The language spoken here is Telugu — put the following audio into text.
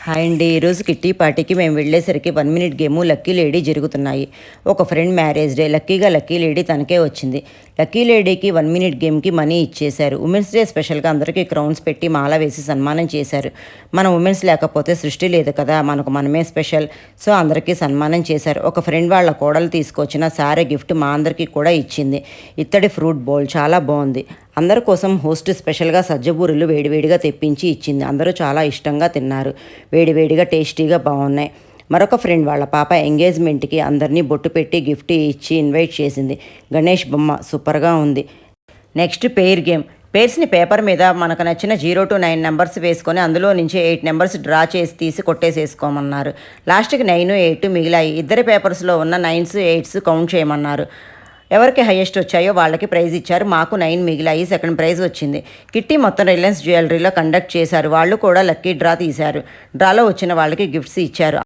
హాయ్ అండి. ఈరోజు కిట్టి పార్టీకి మేము వెళ్ళేసరికి 1 మినిట్ గేము లక్కీ లేడీ జరుగుతున్నాయి. ఒక ఫ్రెండ్ మ్యారేజ్ డే. లక్కీగా లక్కీ లేడీ తనకే వచ్చింది. లక్కీ లేడీకి 1 మినిట్ గేమ్కి మనీ ఇచ్చేశారు. ఉమెన్స్ డే స్పెషల్గా అందరికీ క్రౌన్స్ పెట్టి మాల వేసి సన్మానం చేశారు. మన ఉమెన్స్ లేకపోతే సృష్టి లేదు కదా, మనకు మనమే స్పెషల్. సో అందరికీ సన్మానం చేశారు. ఒక ఫ్రెండ్ వాళ్ళ కోడలు తీసుకొచ్చిన సారీ గిఫ్ట్ మా అందరికీ కూడా ఇచ్చింది. ఇత్తడి ఫ్రూట్ బౌల్ చాలా బాగుంది. అందరి కోసం హోస్ట్ స్పెషల్గా సజ్జబూరులు వేడివేడిగా తెప్పించి ఇచ్చింది. అందరూ చాలా ఇష్టంగా తిన్నారు. వేడివేడిగా టేస్టీగా బాగున్నాయి. మరొక ఫ్రెండ్ వాళ్ళ పాప ఎంగేజ్మెంట్కి అందరినీ బొట్టు పెట్టి గిఫ్ట్ ఇచ్చి ఇన్వైట్ చేసింది. గణేష్ బొమ్మ సూపర్గా ఉంది. Next pair game. పేర్స్ని పేపర్ మీద మనకు నచ్చిన 0 to 9 నెంబర్స్ వేసుకొని అందులో నుంచి 8 నెంబర్స్ డ్రా చేసి తీసి కొట్టేసేసుకోమన్నారు. లాస్ట్కి 9, 8 మిగిలాయి. ఇద్దరి పేపర్స్లో ఉన్న 9s, 8s కౌంట్ చేయమన్నారు. ఎవరికి హైయెస్ట్ వచ్చాయో వాళ్ళకి ప్రైజ్ ఇచ్చారు. మాకు 9 మిగిలాయి. సెకండ్ ప్రైజ్ వచ్చింది. కిట్టి మొత్తం రిలయన్స్ జ్యువెలరీలో కండక్ట్ చేశారు. వాళ్ళు కూడా లక్కీ డ్రా తీశారు. డ్రాలో వచ్చిన వాళ్ళకి గిఫ్ట్స్ ఇచ్చారు.